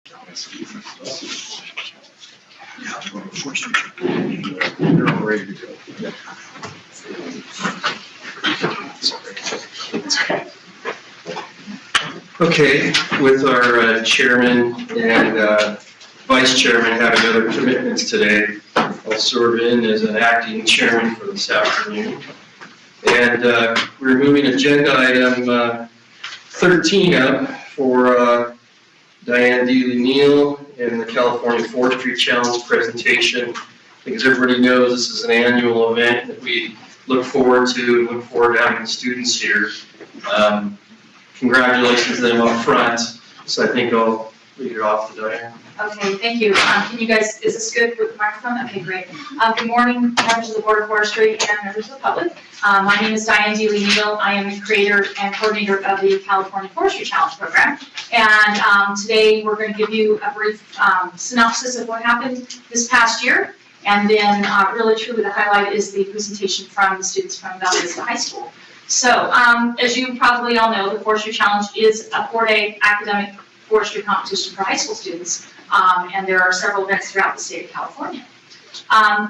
They're all ready to go. Okay, with our chairman and vice chairman having other commitments today, I'll serve in as an acting chairman for this afternoon. And we're moving agenda item 13 up for Diane Dealey-Neal in the California Forestry Challenge presentation. I think as everybody knows, this is an annual event that we look forward to and look forward to having the students here. Congratulations to them up front. So I think I'll lead it off to Diane. Okay, thank you. Can you guys, is this good with the microphone? Okay, great. Good morning, members of the Board of Forestry and members of the public. My name is Diane Dealey-Neal. I am the creator and coordinator of the California Forestry Challenge program. And today we're going to give you a brief synopsis of what happened this past year. And then really truly the highlight is the presentation from the students from Bella Vista High School. So as you probably all know, the Forestry Challenge is a 4-day academic forestry competition for high school students. And there are several events throughout the state of California.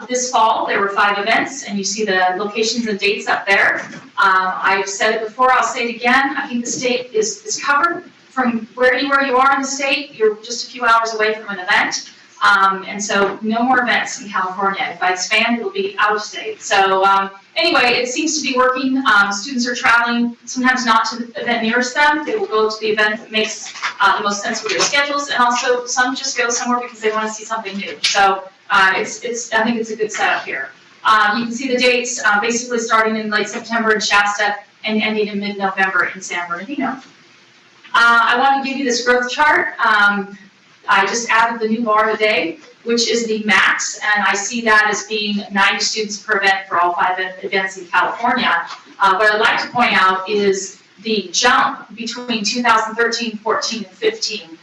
This fall, there were 5 events, and you see the locations and dates up there. I've said it before, I'll say it again. I think the state is covered from anywhere you are in the state. You're just a few hours away from an event. And so no more events in California. If I expand, it'll be out of state. So anyway, it seems to be working. Students are traveling, sometimes not to the event nearest them. They will go to the event that makes the most sense with their schedules, and also some just go somewhere because they want to see something new. So I think it's a good setup here. You can see the dates basically starting in late September in Shasta and ending in mid-November in San Bernardino. I want to give you this growth chart. I just added the new bar today, which is the max, and I see that as being 90 students per event for all 5 events in California. What I'd like to point out is the jump between 2013, 14, and 15.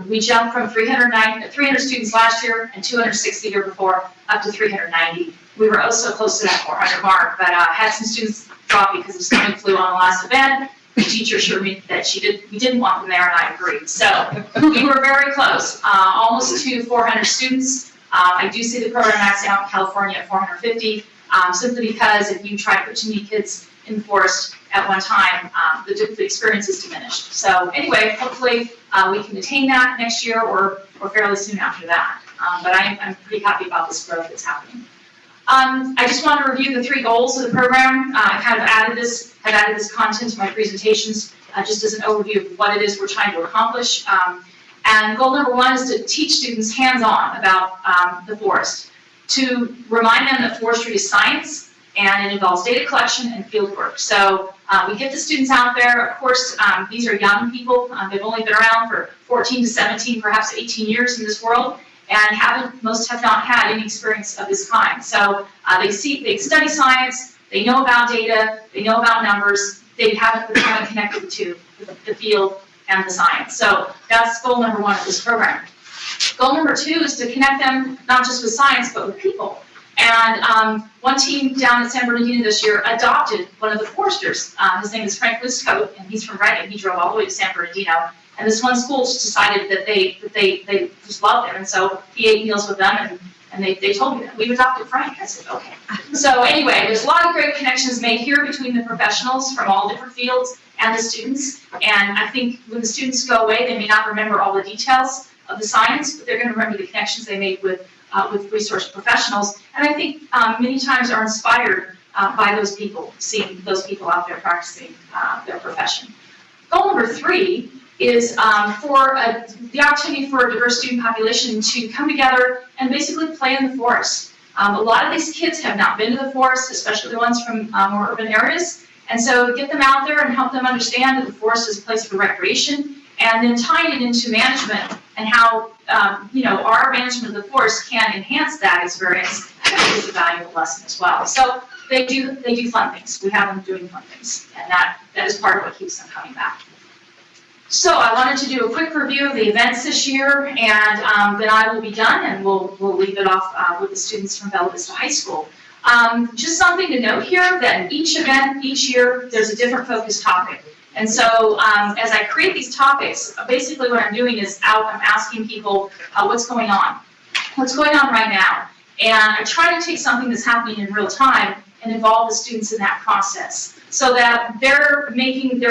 We jumped from 300 students last year and 260 the year before up to 390. We were also close to that 400 mark, but had some students drop because of stomach flu on the last event. The teacher assured me that we didn't want them there, and I agreed. So we were very close, almost to 400 students. I do see the program maxing out in California at 450, simply because if you try to put too many kids in the forest at one time, the experience is diminished. So anyway, hopefully we can attain that next year or fairly soon after that. But I'm pretty happy about this growth that's happening. I just want to review the 3 goals of the program. I kind of added this content to my presentations just as an overview of what it is we're trying to accomplish. And goal number 1 is to teach students hands-on about the forest, to remind them that forestry is science and it involves data collection and field work. So we get the students out there. Of course, these are young people. They've only been around for 14 to 17, perhaps 18 years in this world, and most have not had any experience of this kind. So they study science, they know about data, they know about numbers, they haven't become connected to the field and the science. So that's goal number 1 of this program. Goal number 2 is to connect them not just with science, but with people. And one team down at San Bernardino this year adopted one of the foresters. His name is Frank Liscote, and he's from Redding. He drove all the way to San Bernardino. And this one school just decided that they just loved him, and so he ate meals with them, and they told me that. We've adopted Frank. I said, okay. So anyway, there's a lot of great connections made here between the professionals from all different fields and the students. And I think when the students go away, they may not remember all the details of the science, but they're going to remember the connections they made with resource professionals. And I think many times are inspired by those people, seeing those people out there practicing their profession. Goal number 3 is the opportunity for a diverse student population to come together and basically play in the forest. A lot of these kids have not been to the forest, especially the ones from more urban areas, and so get them out there and help them understand that the forest is a place for recreation, and then tying it into management and how our management of the forest can enhance that experience. I think is a valuable lesson as well. So they do fun things. We have them doing fun things, and that is part of what keeps them coming back. So I wanted to do a quick review of the events this year, and then I will be done, and we'll leave it off with the students from Bella Vista High School. Just something to note here, that each event, each year, there's a different focus topic. And so as I create these topics, basically what I'm doing is I'm asking people what's going on. What's going on right now? And I try to take something that's happening in real time and involve the students in that process, so that they're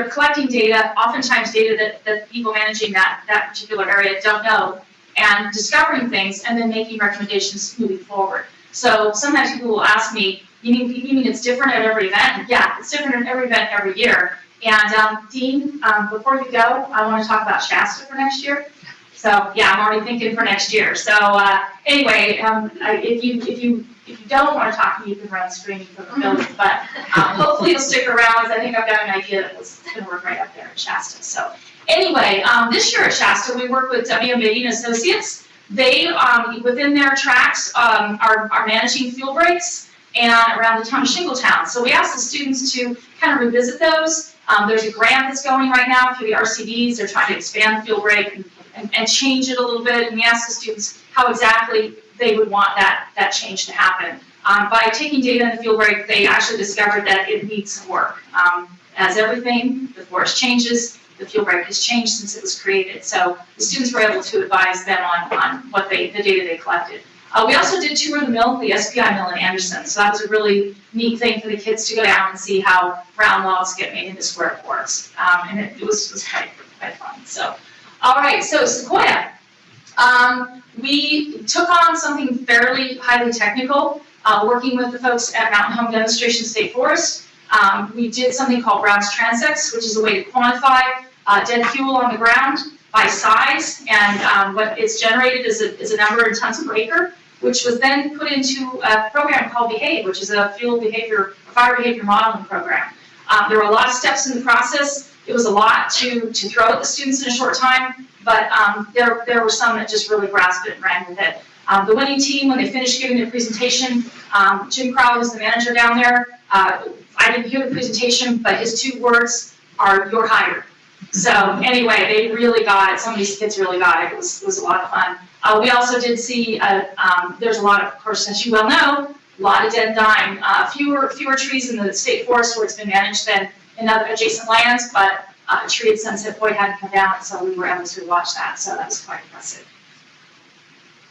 collecting data, oftentimes data that people managing that particular area don't know, and discovering things, and then making recommendations moving forward. So sometimes people will ask me, you mean it's different at every event? Yeah, it's different at every event every year. And Dean, before you go, I want to talk about Shasta for next year. So yeah, I'm already thinking for next year. So anyway, if you don't want to talk to me, you can run screening for the building. But hopefully you'll stick around, because I think I've got an idea that was going to work right up there at Shasta. So anyway, this year at Shasta, we work with Bernardino Associates. They, within their tracks, are managing fuel breaks and around the town of Shingletown. So we asked the students to kind of revisit those. There's a grant that's going right now through the RCDs. They're trying to expand fuel break and change it a little bit. And we asked the students how exactly they would want that change to happen. By taking data in the fuel break, they actually discovered that it needs some work. As everything, the forest changes, the fuel break has changed since it was created. So the students were able to advise them on what the data they collected. We also did tour the mill, the SPI mill in Anderson. So that was a really neat thing for the kids to go down and see how round logs get made into square boards. And it was quite fun. So, all right, so Sequoia. We took on something fairly highly technical, working with the folks at Mountain Home Demonstration State Forest. We did something called Brown's Transects, which is a way to quantify dead fuel on the ground by size, and what is generated is a number in tons per acre, which was then put into a program called Behave, which is a fire behavior modeling program. There were a lot of steps in the process. It was a lot to throw at the students in a short time, but there were some that just really grasped it and ran with it. The winning team, when they finished giving their presentation, Jim Crowley was the manager down there. I didn't hear the presentation, but his 2 words are, "You're hired." So anyway, they really got it. Some of these kids really got it. It was a lot of fun. We also did see, there's a lot of course, as you well know, a lot of dead and dying. Fewer trees in the state forest where it's been managed than in other adjacent lands, but a tree at Sunset Point hadn't come down, so we were able to watch that. So that was quite impressive.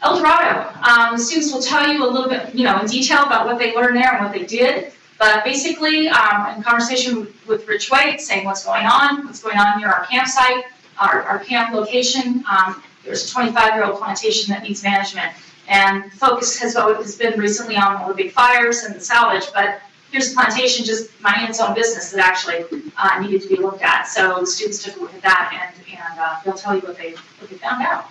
El Dorado. The students will tell you a little bit, in detail about what they learned there and what they did. But basically, in conversation with Rich White, saying what's going on near our campsite, our camp location. There's a 25-year-old plantation that needs management. And focus has been recently on all the big fires and the salvage, but here's a plantation just minding its own business that actually needed to be looked at. So the students took a look at that, and they'll tell you what they found out.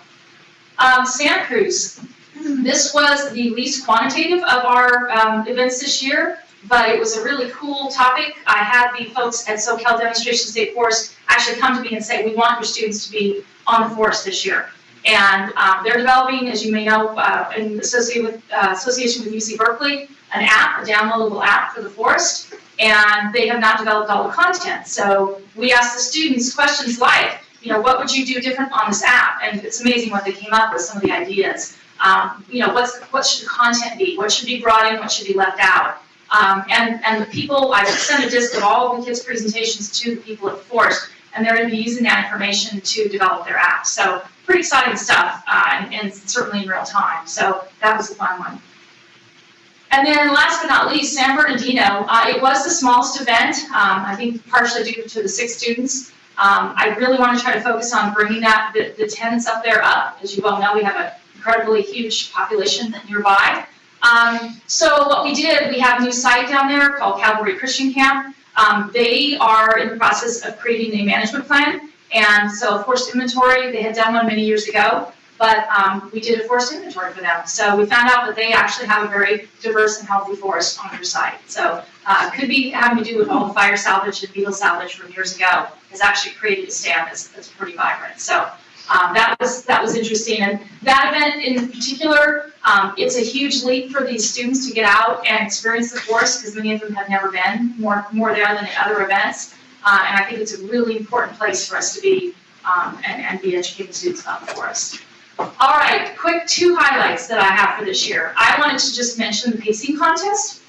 Santa Cruz. This was the least quantitative of our events this year, but it was a really cool topic. I had the folks at SoCal Demonstration State Forest actually come to me and say, we want your students to be on the forest this year. And they're developing, as you may know, in association with UC Berkeley, an app, a downloadable app for the forest, and they have not developed all the content. So we asked the students questions like, what would you do different on this app? And it's amazing what they came up with, some of the ideas. What should the content be? What should be brought in? What should be left out? And the people, I sent a disc of all of the kids' presentations to the people at the forest, and they're going to be using that information to develop their app. So pretty exciting stuff, and certainly in real time. So that was a fun one. And then last but not least, San Bernardino. It was the smallest event, I think partially due to the 6 students. I really want to try to focus on bringing the attendance up there up. As you well know, we have an incredibly huge population nearby. So what we did, we have a new site down there called Calvary Christian Camp. They are in the process of creating a management plan. And so forest inventory, they had done one many years ago, but we did a forest inventory for them. So we found out that they actually have a very diverse and healthy forest on their site. So it could be having to do with all the fire salvage and beetle salvage from years ago, has actually created a stand that's pretty vibrant. So that was interesting. And that event in particular, it's a huge leap for these students to get out and experience the forest, because many of them have never been more there than at other events. And I think it's a really important place for us to be and be educating students about the forest. All right, quick 2 highlights that I have for this year. I wanted to just mention the Pacey Contest.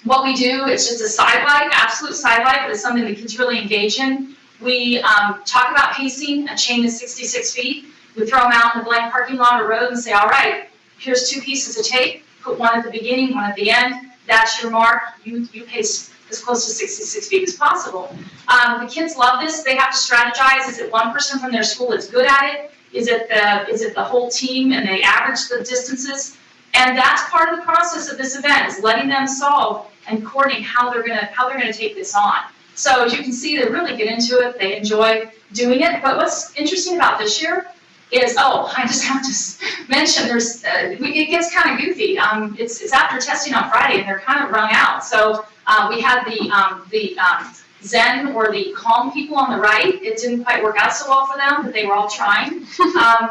What we do, it's just a sidelight, absolute sidelight, but it's something the kids really engage in. We talk about pacing. A chain is 66 feet. We throw them out in the blank parking lot or road and say, all right, here's 2 pieces of tape. Put one at the beginning, one at the end. That's your mark. You pace as close to 66 feet as possible. The kids love this. They have to strategize. Is it one person from their school that's good at it? Is it the whole team and they average the distances? And that's part of the process of this event, is letting them solve and coordinate how they're gonna take this on. So as you can see, they really get into it. They enjoy doing it. But what's interesting about this year is, I just have to mention, it gets kind of goofy. It's after testing on Friday, and they're kind of wrung out. So we had the Zen or the calm people on the right. It didn't quite work out so well for them, but they were all trying.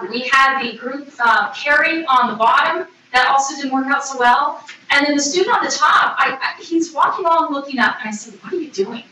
We had the group carry on the bottom. That also didn't work out so well. And then the student on the top, he's walking along looking up, and I said, what are you doing?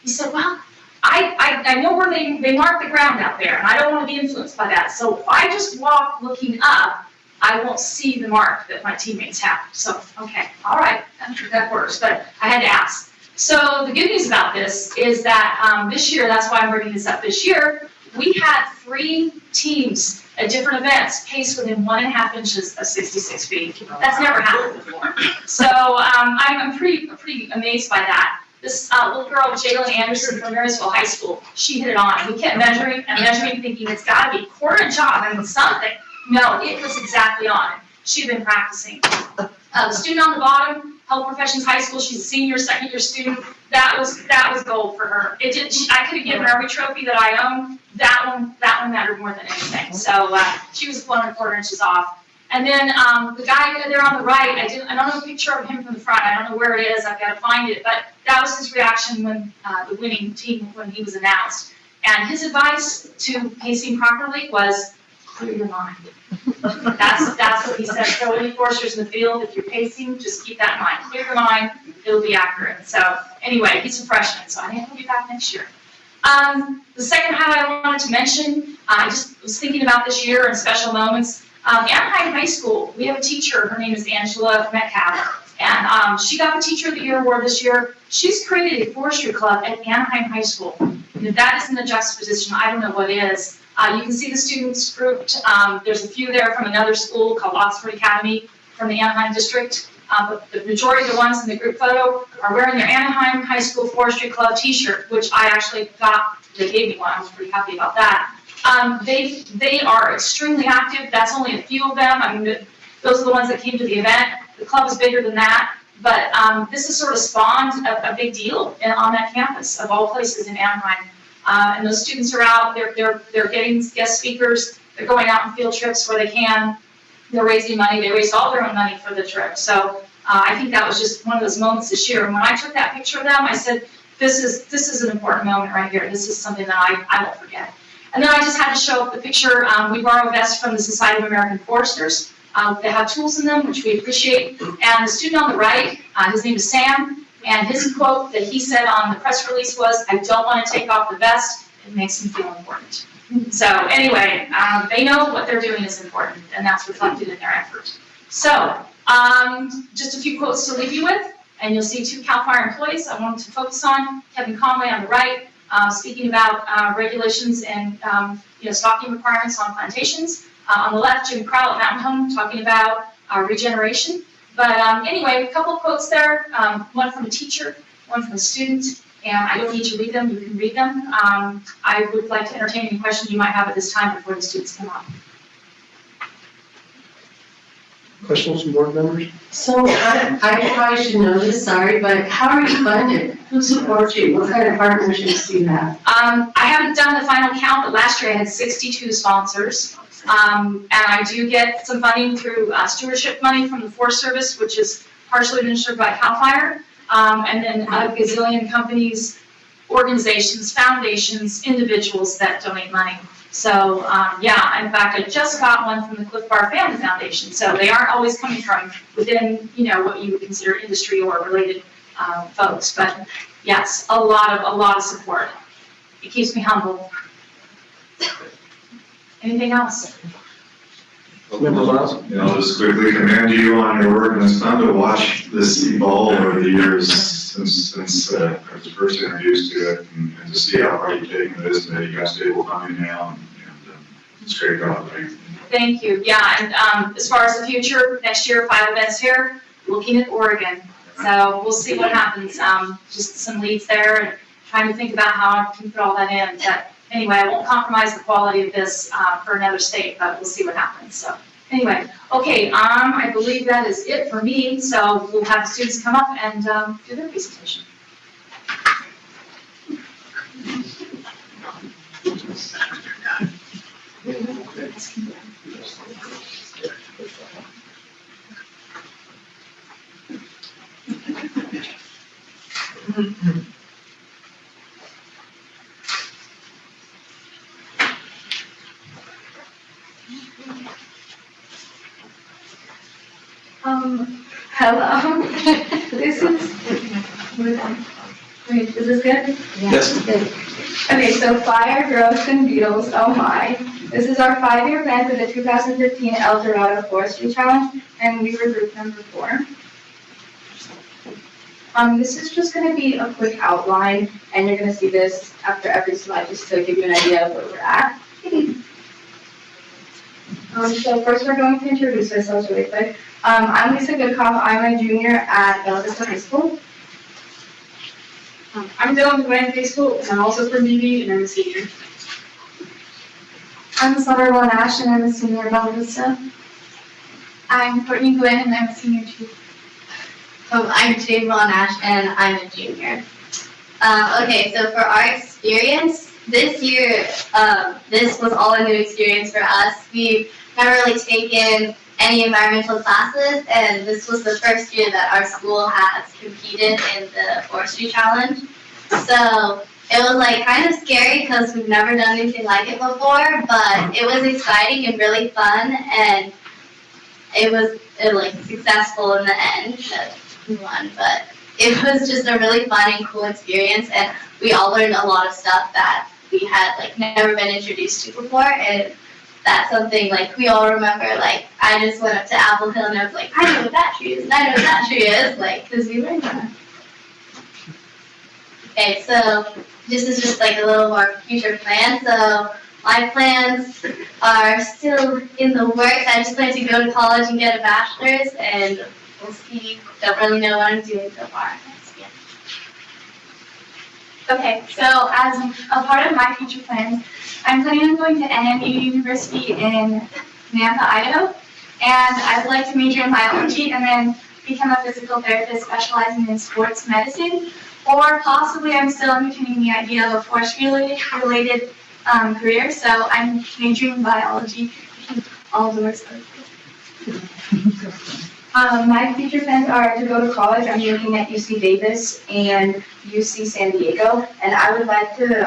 He said, well, I know where they mark the ground out there, and I don't want to be influenced by that. So if I just walk looking up, I won't see the mark that my teammates have. So, okay, all right, that works, but I had to ask. So the good news about this is that this year, that's why I'm bringing this up this year, we had 3 teams at different events paced within 1.5 inches of 66 feet. That's never happened before. So I'm pretty amazed by that. This little girl, Jalen Anderson from Marysville High School, she hit it on. We kept measuring and measuring, thinking it's got to be 1/4 inch off, something. No, it was exactly on. She'd been practicing. The student on the bottom, Health Professions High School, she's a senior, second-year student. That was gold for her. I could have given her every trophy that I own. That one mattered more than anything. So she was 1.25 inches off. And then the guy there on the right, I don't know a picture of him from the front. I don't know where it is. I've got to find it. But that was his reaction when the winning team, when he was announced. And his advice to pacing properly was, clear your mind. That's what he said. So any foresters in the field, if you're pacing, just keep that in mind. Clear your mind. It'll be accurate. So anyway, he's a freshman, so I think he'll be back next year. The second highlight I wanted to mention, I just was thinking about this year and special moments. Anaheim High School, we have a teacher, her name is Angela Metcalf, and she got the Teacher of the Year award this year. She's created a forestry club at Anaheim High School. And if that isn't a juxtaposition, I don't know what is. You can see the students grouped. There's a few there from another school called Oxford Academy from the Anaheim district. But the majority of the ones in the group photo are wearing their Anaheim High School Forestry Club t-shirt, which I actually got. They gave me one. I was pretty happy about that. They are extremely active. That's only a few of them. I mean, those are the ones that came to the event. The club is bigger than that. But this has sort of spawned a big deal on that campus, of all places in Anaheim. And those students are out. They're getting guest speakers. They're going out on field trips where they can. They're raising money. They raised all their own money for the trip. So I think that was just one of those moments this year. And when I took that picture of them, I said, this is an important moment right here. This is something that I won't forget. And then I just had to show up the picture. We borrow vests from the Society of American Foresters. They have tools in them, which we appreciate. And the student on the right, his name is Sam, and his quote that he said on the press release was, I don't want to take off the vest. It makes me feel important. So anyway, they know what they're doing is important, and that's reflected in their effort. So just a few quotes to leave you with, and you'll see 2 CAL FIRE employees I wanted to focus on. Kevin Conway on the right, speaking about regulations and stocking requirements on plantations. On the left, Jim Crowell at Mountain Home talking about regeneration. But anyway, a couple of quotes there, one from a teacher, one from a student, and I don't need to read them, you can read them. I would like to entertain any questions you might have at this time before the students come up. Questions from board members? So I probably should know this, sorry, but how are you funded? Who supports you? What kind of partnerships do you have? I haven't done the final count, but last year I had 62 sponsors. And I do get some funding through stewardship money from the Forest Service, which is partially administered by CAL FIRE, and then a gazillion companies, organizations, foundations, individuals that donate money. So yeah, in fact, I just got one from the Cliff Bar Family Foundation. So they aren't always coming from within, what you would consider industry or related folks. But yes, a lot of support. It keeps me humble. Anything else? Member Miles? I'll just quickly commend you on your work, and it's fun to watch this evolve over the years since I was first introduced to it, and to see how far you've taken this, and that you got stable funding now, and it's great job. Thank you. Yeah, and as far as the future, next year, 5 events here, looking at Oregon. So we'll see what happens. Just some leads there, and trying to think about how I can put all that in. But anyway, I won't compromise the quality of this for another state, but we'll see what happens. So anyway, okay, I believe that is it for me. So we'll have the students come up and do their presentation. Hello. This is, wait, is this good? Yes. Okay, so fire, growth, and beetles, oh my. This is our 5-year plan for the 2015 El Dorado Forestry Challenge, and we were group number 4. This is just gonna be a quick outline, and you're gonna see this after every slide, just to give you an idea of where we're at. So first we're going to introduce ourselves really quick. I'm Lisa Goodcoff, I'm a junior at Bella Vista High School. I'm Dylan Gwen High School, and I'm also from BB, and I'm a senior. I'm Summer Nash, and I'm a senior at Bella Vista. I'm Courtney Gwen, and I'm a senior too. I'm Jade Nash, and I'm a junior. Okay, so for our experience, this year, this was all a new experience for us. We've never really taken any environmental classes, and this was the first year that our school has competed in the Forestry Challenge. So it was like kind of scary because we've never done anything like it before, but it was exciting and really fun, and it was like successful in the end. That we won, but it was just a really fun and cool experience, and we all learned a lot of stuff that we had like never been introduced to before, and that's something like we all remember. Like I just went up to Apple Hill and I was like, I know what that tree is, and I know what that tree is, like because we learned that. Okay, so this is just like a little more future plan. So my plans are still in the works. I just plan to go to college and get a bachelor's, and we'll see. Don't really know what I'm doing so far. Yeah. Okay, so as a part of my future plans, I'm planning on going to NMU University in Nampa, Idaho, and I would like to major in biology and then become a physical therapist specializing in sports medicine, or possibly I'm still entertaining the idea of a forestry-related career, so I'm majoring in biology. All doors open. My future plans are to go to college. I'm looking at UC Davis and UC San Diego, and I would like to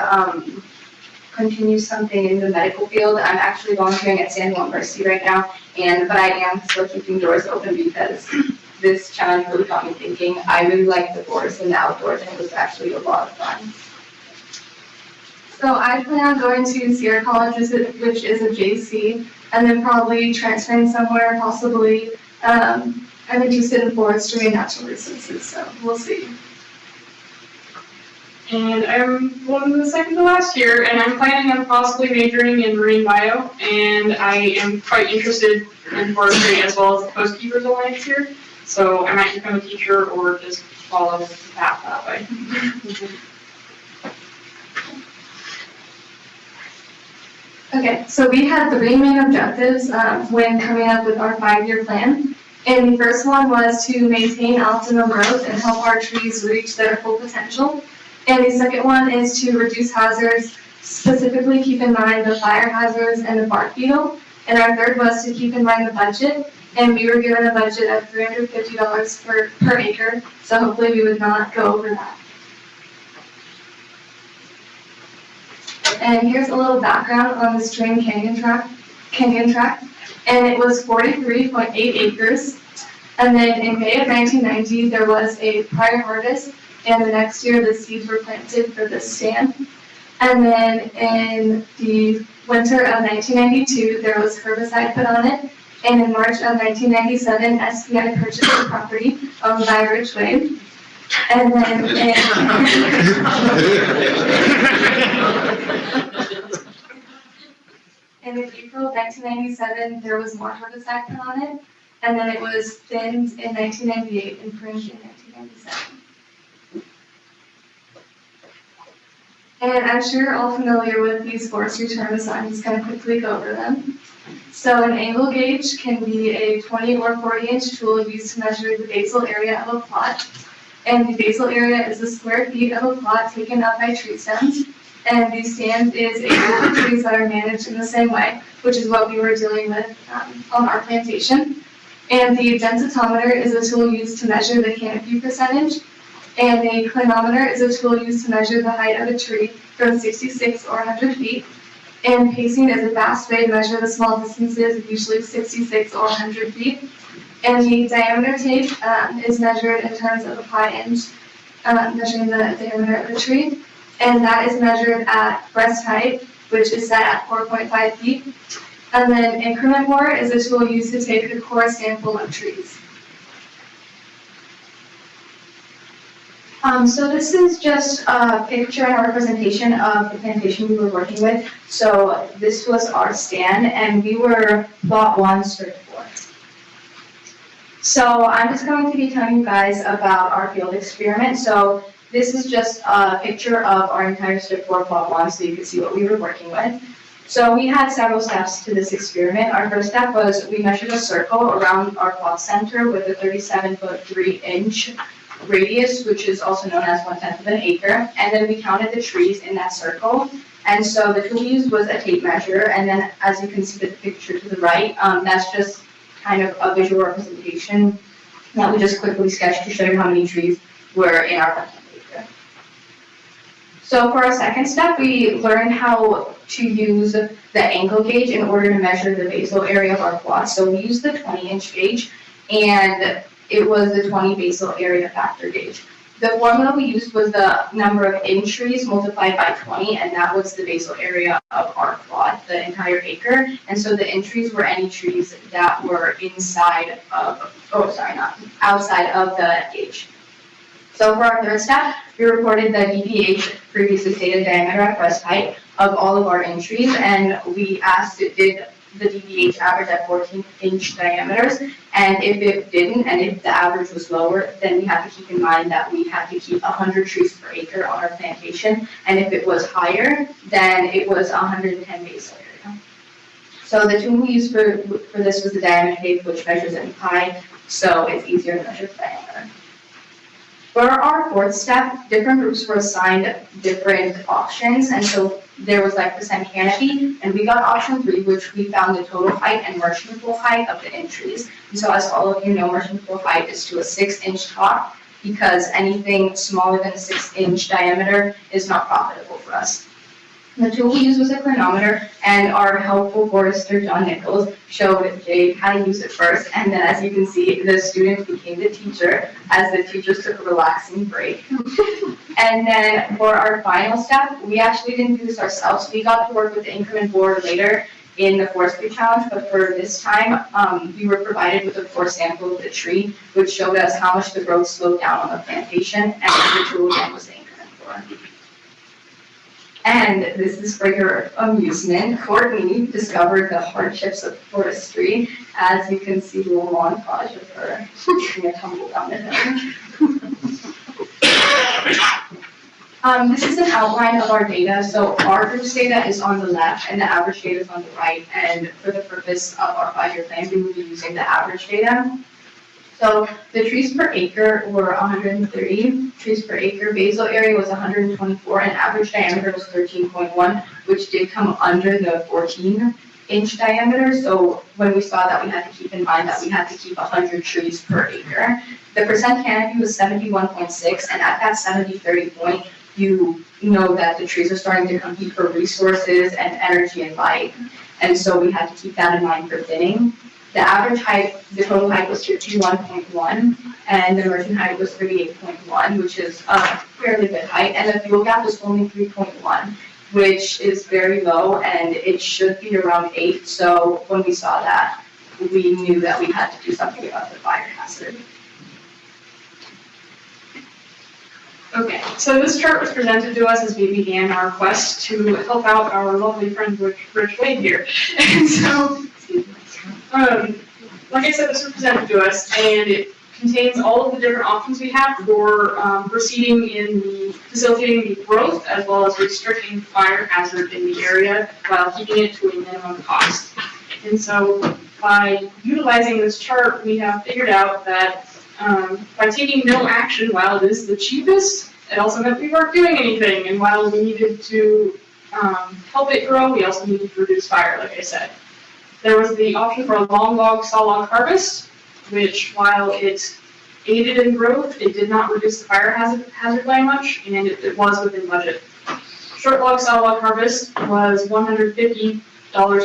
continue something in the medical field. I'm actually volunteering at San Juan University right now, but I am still keeping doors open because this challenge really got me thinking. I really like the forest and the outdoors, and it was actually a lot of fun. So I plan on going to Sierra College, which is a JC, and then probably transferring somewhere, possibly. I'm interested in forestry and natural resources, so we'll see. And I'm one of the second to last year, and I'm planning on possibly majoring in marine bio, and I am quite interested in forestry as well as the Coast Keepers Alliance here. So I might become a teacher or just follow the path that way. Okay, so we had 3 main objectives when coming up with our 5-year plan. And the first one was to maintain optimal growth and help our trees reach their full potential. And the second one is to reduce hazards, specifically keep in mind the fire hazards and the bark beetle. And our third was to keep in mind the budget. And we were given a budget of $350 per acre, so hopefully we would not go over that. And here's a little background on the Stream Canyon tract. And it was 43.8 acres. And then in May of 1990, there was a prior harvest, and the next year the seeds were planted for this stand. And then in the winter of 1992, there was herbicide put on it, And in March of 1997, SPI purchased the property owned by Ridgeway. And then in April of 1997, there was more herbicide put on it, and then it was thinned in 1998 and pruned in 1997. And I'm sure you're all familiar with these forestry terms, so I'm just going to quickly go over them. So an angle gauge can be a 20 or 40 inch tool used to measure the basal area of a plot. And the basal area is the square feet of a plot taken up by tree stems. And the stand is a group of trees that are managed in the same way, which is what we were dealing with on our plantation. And the densitometer is a tool used to measure the canopy percentage. And a clinometer is a tool used to measure the height of a tree from 66 or 100 feet. And pacing is a fast way to measure the small distances, usually 66 or 100 feet. And the diameter tape is measured in terms of a pi inch, measuring the diameter of the tree. And that is measured at breast height, which is set at 4.5 feet. And then increment bore is a tool used to take a core sample of trees. So this is just a picture and a representation of the plantation we were working with. So this was our stand, and we were plot 1, strip 4. So I'm just going to be telling you guys about our field experiment. So this is just a picture of our entire strip 4 plot 1, so you can see what we were working with. So we had several steps to this experiment. Our first step was we measured a circle around our plot center with a 37-foot 3-inch radius, which is also known as 1/10 of an acre, and then we counted the trees in that circle. And so the tool we used was a tape measure, and then as you can see the picture to the right, that's just kind of a visual representation that we just quickly sketched to show you how many trees were in our 1/10 acre. So for our second step, we learned how to use the angle gauge in order to measure the basal area of our plot. So we used the 20-inch gauge, and it was the 20 basal area factor gauge. The formula we used was the number of in trees multiplied by 20, and that was the basal area of our plot, the entire acre. And so the in trees were any trees that were inside of, outside of the gauge. So for our third step, we reported the DBH, previously stated diameter at breast height, of all of our in trees, and we asked it did the DBH average at 14-inch diameters, and if it didn't, and if the average was lower, then we had to keep in mind that we had to keep 100 trees per acre on our plantation, and if it was higher, then it was 110 basal area. So the tool we used for this was the diameter tape, which measures in pi, so it's easier to measure the diameter. For our fourth step, different groups were assigned different options, and so there was like percent canopy, and we got option 3, which we found the total height and merchantable height of the in trees. And so as all of you know, merchantable height is to a 6-inch top, because anything smaller than a 6-inch diameter is not profitable for us. The tool we used was a clinometer, and our helpful forester, John Nichols, showed Jade how to use it first, and then as you can see, the student became the teacher as the teachers took a relaxing break. And then for our final step, we actually didn't do this ourselves. We got to work with the increment board later in the forestry challenge, but for this time, we were provided with a core sample of the tree, which showed us how much the growth slowed down on the plantation, and the tool again was the increment board. And this is for your amusement. Courtney discovered the hardships of forestry. As you can see, a little montage of her taking a tumble down the hill. This is an outline of our data. So our group's data is on the left and the average data is on the right. And for the purpose of our 5-year plan, we will be using the average data. So the trees per acre were 130 trees per acre. Basal area was 124, and average diameter was 13.1, which did come under the 14-inch diameter. So when we saw that, we had to keep in mind that we had to keep 100 trees per acre. The percent canopy was 71.6, and at that 70-30 point, you know that the trees are starting to compete for resources and energy and light. And so we had to keep that in mind for thinning. The average height, the total height was 51.1, and the emergent height was 38.1, which is a fairly good height, and the fuel gap was only 3.1, which is very low, and it should be around 8, so when we saw that, we knew that we had to do something about the fire hazard. Okay, so this chart was presented to us as we began our quest to help out our lovely friend Rich Wade here. And so, like I said, this was presented to us, and it contains all of the different options we have for proceeding in facilitating the growth as well as restricting fire hazard in the area while keeping it to a minimum cost. And so by utilizing this chart, we have figured out that by taking no action while it is the cheapest, it also meant we weren't doing anything. And while we needed to help it grow, we also needed to reduce fire, like I said. There was the option for a long log, saw log harvest, which while it aided in growth, it did not reduce the fire hazard by much, and it was within budget. Short log, saw log harvest was $150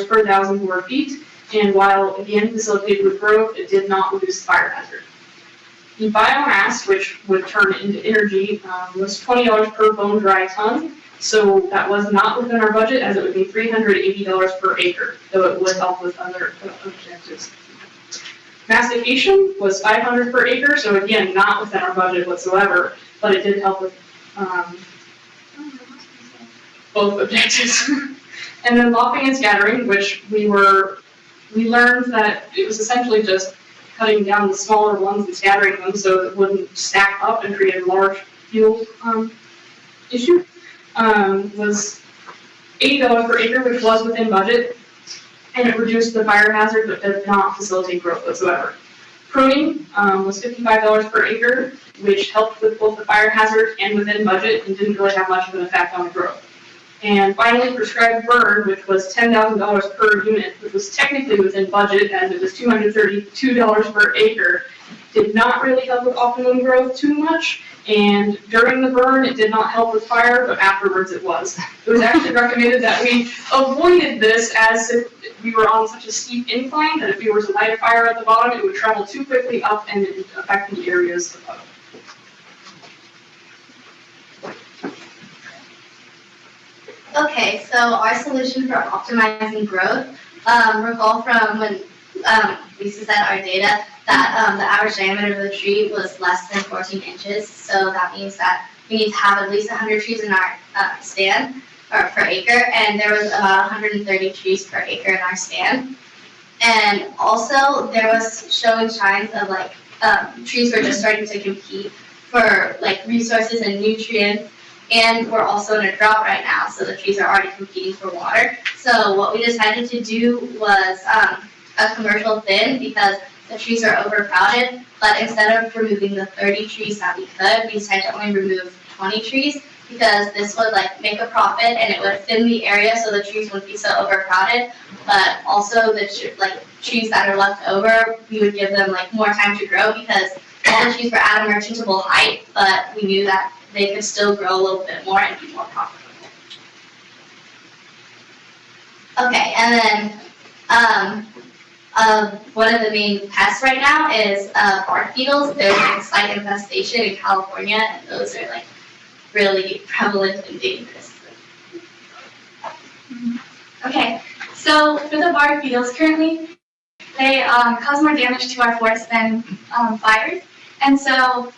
per 1,000 board feet, and while again facilitated with growth, it did not reduce the fire hazard. The biomass, which would turn into energy, was $20 per bone dry ton, so that was not within our budget, as it would be $380 per acre, though it would help with other objectives. Mastication was $500 per acre, so again, not within our budget whatsoever, but it did help with both objectives. And then lopping and scattering, which we learned that it was essentially just cutting down the smaller ones and scattering them so it wouldn't stack up and create a large fuel issue, was $80 per acre, which was within budget, and it reduced the fire hazard but did not facilitate growth whatsoever. Pruning was $55 per acre, which helped with both the fire hazard and within budget and didn't really have much of an effect on the growth. And finally, prescribed burn, which was $10,000 per unit, which was technically within budget as it was $232 per acre, did not really help with optimum growth too much. And during the burn, it did not help with fire, but afterwards it was. It was actually recommended that we avoided this as if we were on such a steep incline that if we were to light a fire at the bottom, it would travel too quickly up and affect the areas above. Okay, so our solution for optimizing growth, recall from when Lisa said our data that the average diameter of the tree was less than 14 inches. So that means that we need to have at least 100 trees in our stand, or per acre, and there was about 130 trees per acre in our stand. And also there was showing signs of like trees were just starting to compete for like resources and nutrients. And we're also in a drought right now, so the trees are already competing for water. So what we decided to do was a commercial thin because the trees are overcrowded, but instead of removing the 30 trees that we could, we decided to only remove 20 trees because this would like make a profit and it would thin the area so the trees wouldn't be so overcrowded, but also the trees that are left over, we would give them like more time to grow because all the trees were at a merchantable height, but we knew that they could still grow a little bit more and be more profitable. Okay, and then one of the main pests right now is bark beetles. There's like a slight infestation in California, and those are like really prevalent and dangerous. Okay, so for the bark beetles, currently they cause more damage to our forests than fires. And so,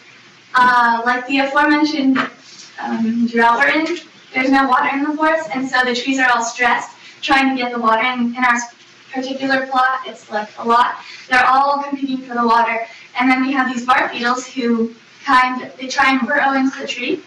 like the aforementioned drought we're in, there's no water in the forest, and so the trees are all stressed trying to get the water. In our particular plot, it's like a lot. They're all competing for the water. And then we have these bark beetles who they try and burrow into the tree.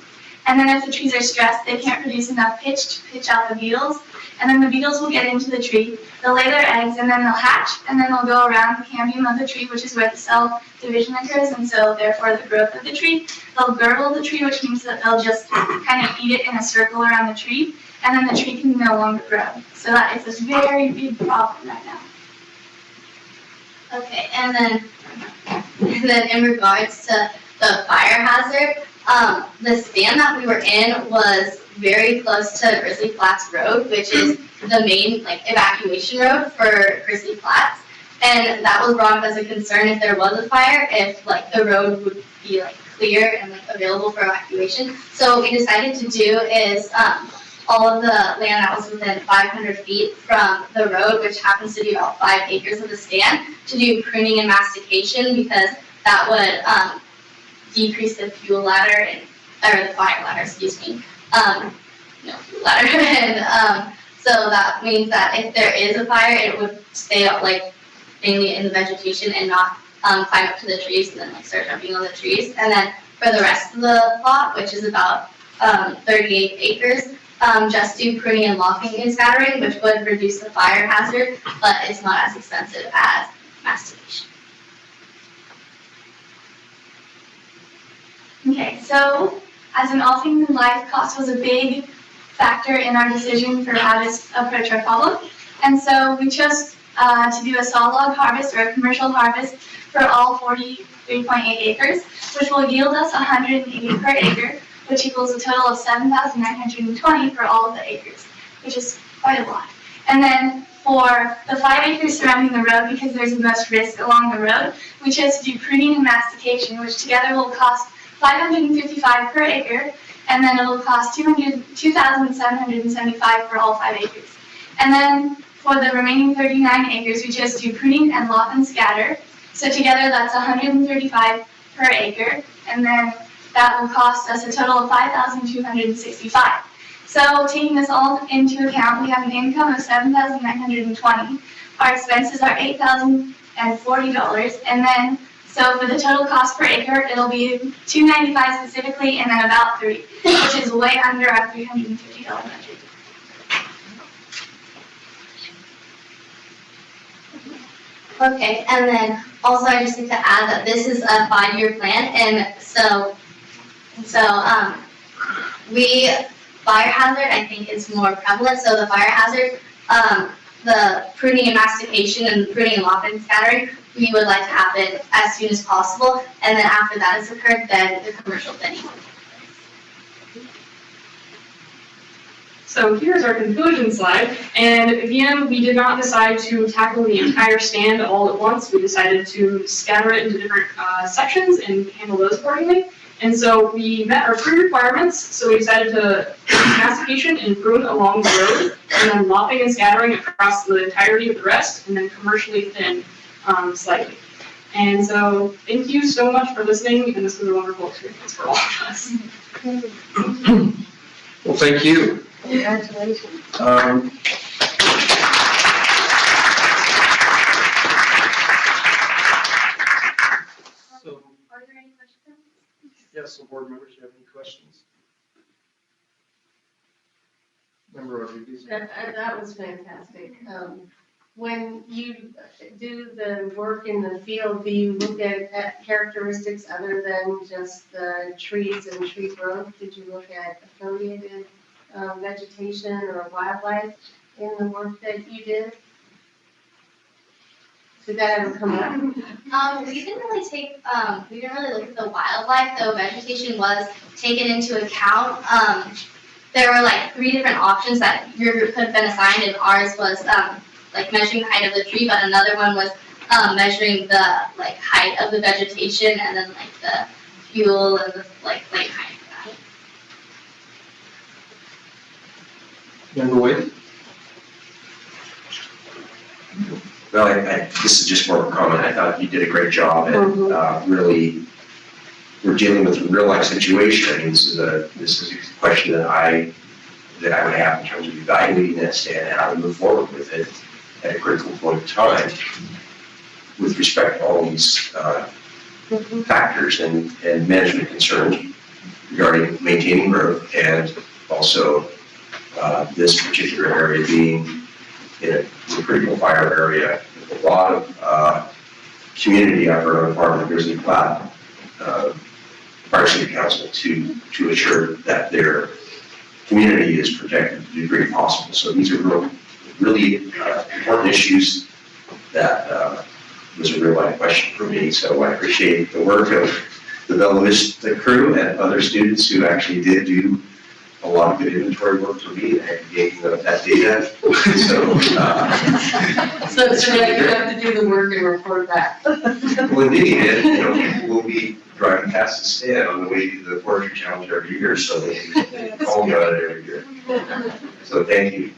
And then if the trees are stressed, they can't produce enough pitch to pitch out the beetles. And then the beetles will get into the tree, they'll lay their eggs, and then they'll hatch, and then they'll go around the cambium of the tree, which is where the cell division occurs, and so therefore the growth of the tree. They'll girdle the tree, which means that they'll just kind of eat it in a circle around the tree, and then the tree can no longer grow. So that is a very big problem right now. Okay, and then in regards to the fire hazard, the stand that we were in was very close to Grizzly Flats Road, which is the main evacuation road for Grizzly Flats. And that was brought up as a concern if there was a fire, if the road would be clear and available for evacuation. So what we decided to do is all of the land that was within 500 feet from the road, which happens to be about 5 acres of the stand, to do pruning and mastication, because that would decrease the fuel ladder, or the fire ladder, excuse me. No fuel ladder. And so that means that if there is a fire, it would stay up like mainly in the vegetation and not climb up to the trees and then like start jumping on the trees. And then for the rest of the plot, which is about 38 acres, just do pruning and lopping and scattering, which would reduce the fire hazard, but it's not as expensive as mastication. Okay, so as in all things in life, cost was a big factor in our decision for how to approach our problem. And so we chose to do a saw log harvest or a commercial harvest for all 43.8 acres, which will yield us 180 per acre, which equals a total of 7,920 for all of the acres, which is quite a lot. And then for the 5 acres surrounding the road, because there's the most risk along the road, we chose to do pruning and mastication, which together will cost $555 per acre, and then it will cost $2,775 for all 5 acres. And then for the remaining 39 acres, we chose to do pruning and lop and scatter. So together that's $135 per acre, and then that will cost us a total of $5,265. So taking this all into account, we have an income of $7,920. Our expenses are $8,040, and then so for the total cost per acre, it'll be $295 specifically, and then about $3, which is way under our $350 budget. Okay, and then also I just need to add that this is a 5-year plan, and so fire hazard I think is more prevalent. So the fire hazard, the pruning and mastication and pruning and lopping and scattering, we would like to happen as soon as possible, and then after that has occurred, then the commercial thinning. So here's our conclusion slide, and again, we did not decide to tackle the entire stand all at once. We decided to scatter it into different sections and handle those accordingly. And so we met our pre-requirements, so we decided to do mastication and prune along the road, and then lopping and scattering across the entirety of the rest, and then commercially thin slightly. And so thank you so much for listening, and this was a wonderful experience for all of us. Well, thank you. Congratulations. So, Are there any questions? yes, so board members, do you have any questions? Member Rodriguez? That was fantastic. When you do the work in the field, do you look at characteristics other than just the trees and tree growth? Did you look at affiliated vegetation or wildlife in the work that you did? Did that ever come up? We didn't really look at the wildlife, though vegetation was taken into account. There were like 3 different options that your group could have been assigned, and ours was like measuring the height of the tree, but another one was measuring the like height of the vegetation, and then like the fuel and the like height of that. Member Wade? Well, this is just more of a comment. I thought you did a great job, and really, we're dealing with a real life situation. I mean, this is a question that I would have in terms of evaluating this and how to move forward with it at a critical point in time with respect to all these factors and management concerns regarding maintaining growth, and also this particular area being in a critical fire area with a lot of community effort on the part of the Grizzly Flat Fire City Council to ensure that their community is protected to the degree possible. So these are really important issues that was a real life question for me. So I appreciate the work of the Bella Vista crew and other students who actually did do a a lot of good inventory work for me, aggregating of that data. So, So you have to do the work and report back. well, indeed, and, people will be driving past the stand on the way to the Forestry Challenge every year, so they call me on it every year. So thank you.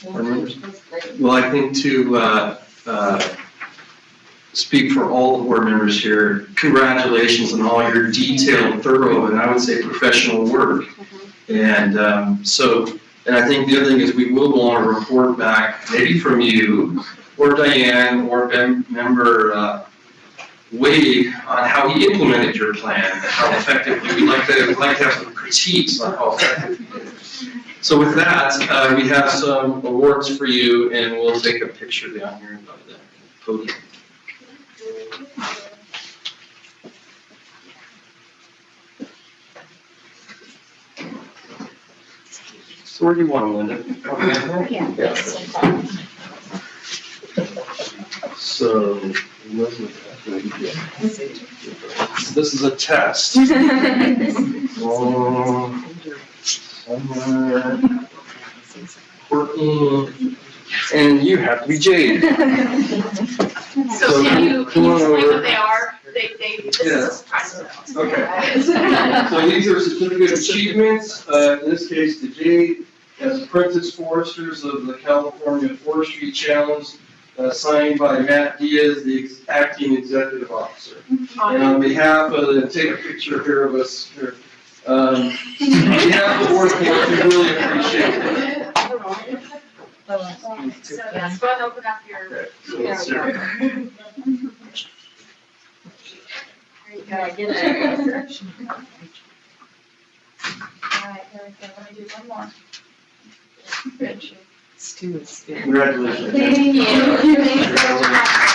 Board members? Well, I think to speak for all the board members here, congratulations on all your detailed, thorough, and I would say professional work. And and I think the other thing is we will want to report back, maybe from you, or Diane, or member Wade, on how he implemented your plan, and how effective, we'd like to have some critiques on how effective he did. So with that, we have some awards for you, and we'll take a picture down here by the podium. So where do you want them, Linda? Yeah. So, this is a test. Somewhere. Working, and you have to be Jade. So can you explain what they are? This Yeah. is kind of. Okay. So these are certificate achievements, in this case to Jade, as apprentice foresters of the California Forestry Challenge, signed by Matt Diaz, the acting executive officer. And on behalf of take a picture here of us here. On behalf of the board, we really appreciate it. So yes, go ahead and open up your. Okay, so let's see. Alright, here we go, let me do one more. Congratulations. Thank you.